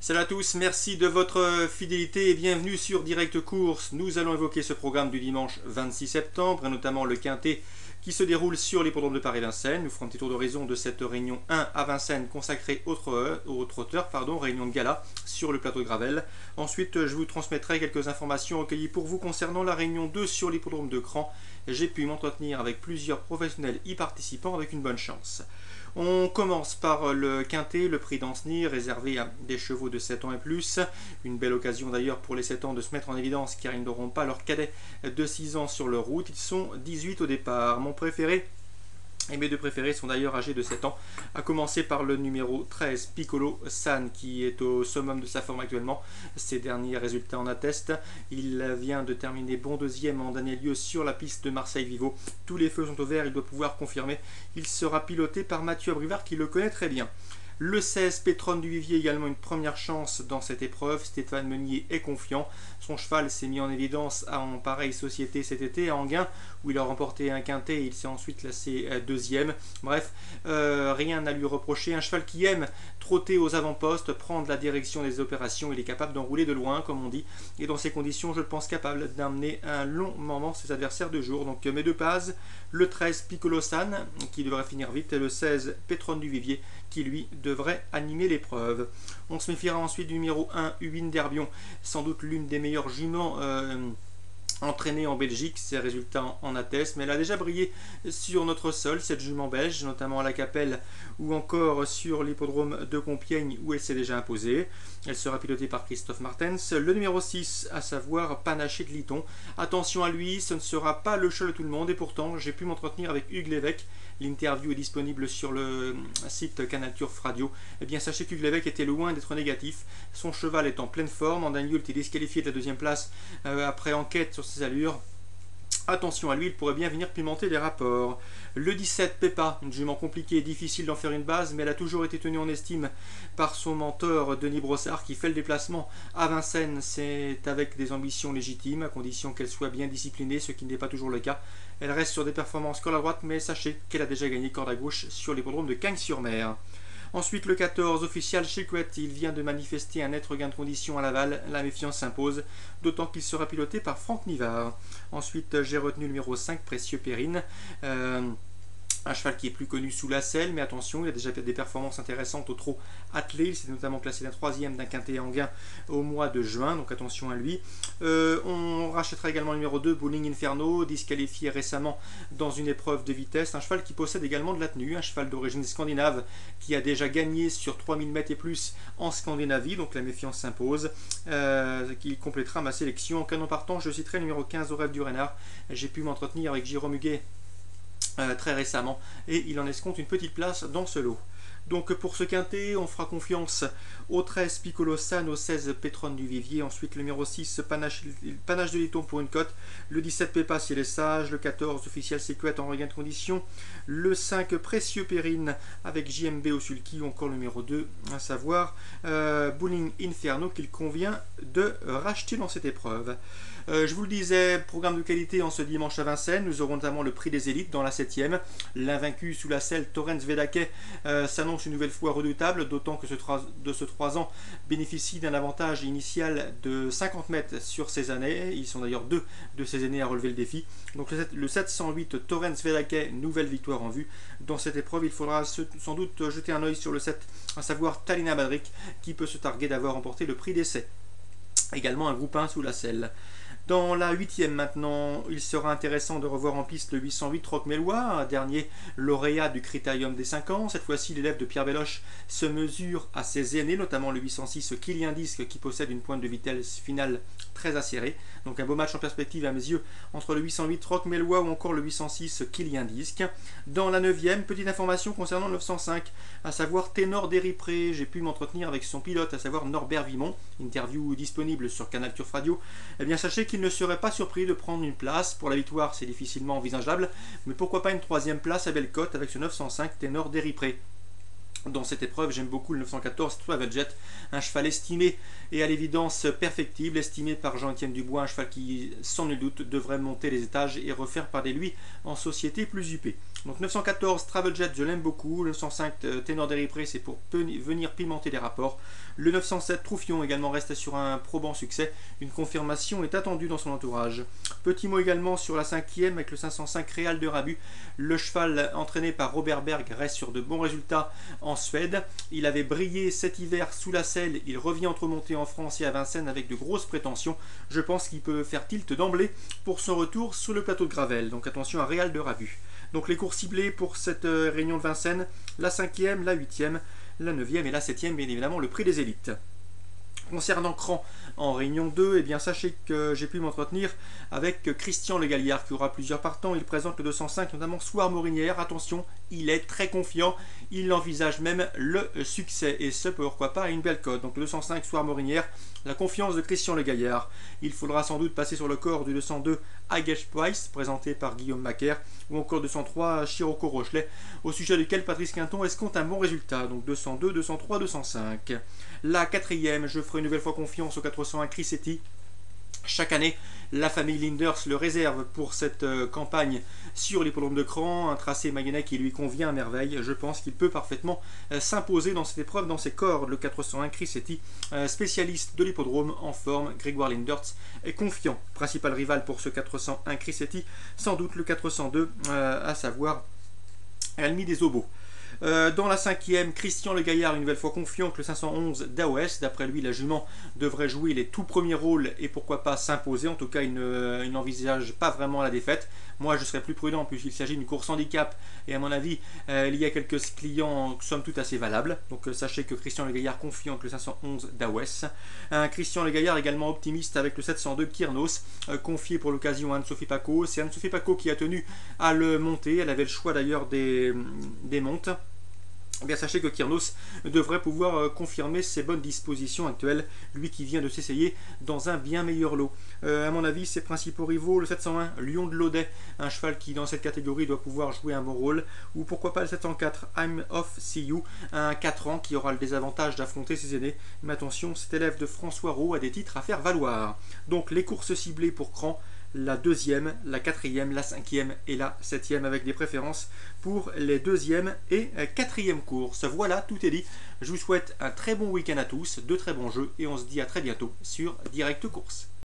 Salut à tous, merci de votre fidélité et bienvenue sur Direct Course. Nous allons évoquer ce programme du dimanche 26 septembre et notamment le quintet qui se déroule sur l'hippodrome de Paris-Vincennes. Nous ferons un petit tour d'horizon de cette réunion 1 à Vincennes consacrée aux trotteurs, réunion de gala sur le plateau de Gravel. Ensuite, je vous transmettrai quelques informations recueillies pour vous concernant la réunion 2 sur l'hippodrome de Cran. J'ai pu m'entretenir avec plusieurs professionnels y participant avec une bonne chance. On commence par le quintet, le prix d'Ancenis, réservé à des chevaux de 7 ans et plus. Une belle occasion d'ailleurs pour les 7 ans de se mettre en évidence car ils n'auront pas leur cadet de 6 ans sur leur route. Ils sont 18 au départ. Mon préféré, et mes deux préférés sont d'ailleurs âgés de 7 ans, à commencer par le numéro 13, Piccolo San, qui est au summum de sa forme actuellement. Ses derniers résultats en attestent. Il vient de terminer bon deuxième en dernier lieu sur la piste de Marseille-Vivo. Tous les feux sont au vert, il doit pouvoir confirmer. Il sera piloté par Mathieu Abrivard qui le connaît très bien. Le 16, Pétronne du Vivier, également une première chance dans cette épreuve. Stéphane Meunier est confiant. Son cheval s'est mis en évidence en pareille société cet été à Enghien, où il a remporté un quintet et il s'est ensuite classé deuxième. Bref, rien à lui reprocher. Un cheval qui aime trotter aux avant-postes, prendre la direction des opérations. Il est capable d'enrouler de loin, comme on dit. Et dans ces conditions, je le pense capable d'amener un long moment ses adversaires de jour. Donc mes deux bases, le 13, Piccolo San, qui devrait finir vite, et le 16, Pétronne du Vivier, qui lui devrait animer l'épreuve. On se méfiera ensuite du numéro 1, Uwin Derbion, sans doute l'une des meilleures juments entraînée en Belgique, ses résultats en attestent, mais elle a déjà brillé sur notre sol, cette jument belge, notamment à la Capelle ou encore sur l'hippodrome de Compiègne où elle s'est déjà imposée. Elle sera pilotée par Christophe Martens. Le numéro 6, à savoir Panaché de Liton. Attention à lui, ce ne sera pas le cheval de tout le monde et pourtant j'ai pu m'entretenir avec Hugues Lévesque. L'interview est disponible sur le site Canal Turf Radio. Eh bien, sachez qu'Hugues Lévesque était loin d'être négatif. Son cheval est en pleine forme. En dernier lieu, il était disqualifié de la deuxième place après enquête sur ses allures. Attention à lui, il pourrait bien venir pimenter les rapports. Le 17, Peppa, une jument compliquée et difficile d'en faire une base, mais elle a toujours été tenue en estime par son mentor Denis Brossard qui fait le déplacement à Vincennes. C'est avec des ambitions légitimes, à condition qu'elle soit bien disciplinée, ce qui n'est pas toujours le cas. Elle reste sur des performances corde à droite, mais sachez qu'elle a déjà gagné corde à gauche sur l'hippodrome de Cagnes-sur-Mer. Ensuite, le 14, Official Secret, il vient de manifester un net regain de condition à Laval. La méfiance s'impose, d'autant qu'il sera piloté par Franck Nivard. Ensuite, j'ai retenu le numéro 5, Précieux Périne. Un cheval qui est plus connu sous la selle, mais attention, il a déjà fait des performances intéressantes au trot attelé. Il s'est notamment classé d'un troisième d'un quintet Enghien au mois de juin, donc attention à lui. On rachètera également le numéro 2, Bowling Inferno, disqualifié récemment dans une épreuve de vitesse. Un cheval qui possède également de la tenue, un cheval d'origine scandinave qui a déjà gagné sur 3000 mètres et plus en Scandinavie, donc la méfiance s'impose. Qui complétera ma sélection. En canon partant, je citerai le numéro 15, Au rêve du renard. J'ai pu m'entretenir avec Jérôme Huguet très récemment et il en escompte une petite place dans ce lot. Donc pour ce quintet, on fera confiance au 13 Piccolo San, au 16 Pétronne du Vivier, ensuite le numéro 6 Panache de Liton pour une cote, le 17 Peppa si elle est sage, le 14 Official Secret en regain de condition, le 5 Précieux Périne avec JMB au sulky, ou encore le numéro 2, à savoir Bowling Inferno qu'il convient de racheter dans cette épreuve. Je vous le disais, programme de qualité en ce dimanche à Vincennes. Nous aurons notamment le prix des élites dans la 7e. L'invaincu sous la selle, Torrens Vedake, s'annonce une nouvelle fois redoutable, d'autant que ce 3 ans bénéficie d'un avantage initial de 50 mètres sur ses années. Ils sont d'ailleurs deux de ces aînés à relever le défi. Donc le 708, Torrens Vedake, nouvelle victoire en vue. Dans cette épreuve, il faudra sans doute jeter un œil sur le 7, à savoir Talina Badrick, qui peut se targuer d'avoir remporté le prix d'essai. Également un groupe 1 sous la selle. Dans la 8e maintenant, il sera intéressant de revoir en piste le 808 Roquemellois, un dernier lauréat du Critérium des 5 ans. Cette fois-ci, l'élève de Pierre Belloche se mesure à ses aînés, notamment le 806 Killian Disc qui possède une pointe de vitesse finale très acérée. Donc un beau match en perspective à mes yeux entre le 808 Roquemellois ou encore le 806 Killian Disc. Dans la 9e, petite information concernant le 905, à savoir Ténor Déripré. J'ai pu m'entretenir avec son pilote, à savoir Norbert Vimont. Interview disponible sur Canal Turf Radio. Eh bien sachez qu'il ne serait pas surpris de prendre une place. Pour la victoire, c'est difficilement envisageable, mais pourquoi pas une 3e place à belle cote avec ce 905 Ténor Déripré. Dans cette épreuve, j'aime beaucoup le 914 Travel Jet, un cheval estimé et à l'évidence perfectible, estimé par Jean-Étienne Dubois, un cheval qui, sans nul doute, devrait monter les étages et refaire parler de lui en société plus huppée. Donc 914 Traveljet, je l'aime beaucoup. Le 905 Ténor d'Eripré, c'est pour venir pimenter les rapports. Le 907 Troufion également reste sur un probant succès. Une confirmation est attendue dans son entourage. Petit mot également sur la 5e avec le 505 Réal de Rabu. Le cheval entraîné par Robert Berg reste sur de bons résultats en Suède. Il avait brillé cet hiver sous la selle. Il revient entre montées en France et à Vincennes avec de grosses prétentions. Je pense qu'il peut faire tilt d'emblée pour son retour sur le plateau de Gravel. Donc attention à Réal de Rabu. Donc les courses ciblées pour cette réunion de Vincennes, la 5e, la 8e, la 9e et la 7e, bien évidemment le prix des élites. Concernant Cran en réunion 2, eh bien sachez que j'ai pu m'entretenir avec Christian Le Galliard qui aura plusieurs partants. Il présente le 205, notamment Soir Morinière. Attention, il est très confiant. Il envisage même le succès et ce pourquoi pas à une belle cote. Donc le 205 Soir Morinière, la confiance de Christian Le Galliard. Il faudra sans doute passer sur le corps du 202 Agage Price, présenté par Guillaume Macaire, ou encore 203 Chirocco Rochelet, au sujet duquel Patrice Quinton escompte un bon résultat. Donc 202, 203, 205. La 4e, je ferai une nouvelle fois confiance au 401 Crisetti. Chaque année, la famille Linders le réserve pour cette campagne sur l'hippodrome de Cran, un tracé mayennais qui lui convient à merveille. Je pense qu'il peut parfaitement s'imposer dans cette épreuve, dans ses cordes. Le 401 Crisetti, spécialiste de l'hippodrome en forme, Grégoire Linders est confiant. Principal rival pour ce 401 Crisetti, sans doute le 402, à savoir Almi des Obos. Dans la 5e, Christian Le Gaillard, une nouvelle fois confiant que le 511 d'AOS. D'après lui, la jument devrait jouer les tout premiers rôles et pourquoi pas s'imposer. En tout cas, il n'envisage pas vraiment la défaite. Moi, je serais plus prudent puisqu'il s'agit d'une course handicap et à mon avis, il y a quelques clients somme toute assez valables. Donc sachez que Christian Le Gaillard confiant que le 511 d'AOS. Christian Le Gaillard également optimiste avec le 702 Kyrnos, confié pour l'occasion à Anne-Sophie Paco. C'est Anne-Sophie Paco qui a tenu à le monter. Elle avait le choix d'ailleurs des montes. Eh bien, sachez que Kyrnos devrait pouvoir confirmer ses bonnes dispositions actuelles, lui qui vient de s'essayer dans un bien meilleur lot. À mon avis, ses principaux rivaux, le 701 Lion de l'Audet, un cheval qui dans cette catégorie doit pouvoir jouer un bon rôle, ou pourquoi pas le 704 I'm Off See You, un 4 ans qui aura le désavantage d'affronter ses aînés. Mais attention, cet élève de François Roux a des titres à faire valoir. Donc les courses ciblées pour Cran, la 2e, la 4e, la 5e et la 7e avec des préférences pour les 2e et 4e courses. Voilà, tout est dit. Je vous souhaite un très bon week-end à tous, de très bons jeux et on se dit à très bientôt sur Direct Course.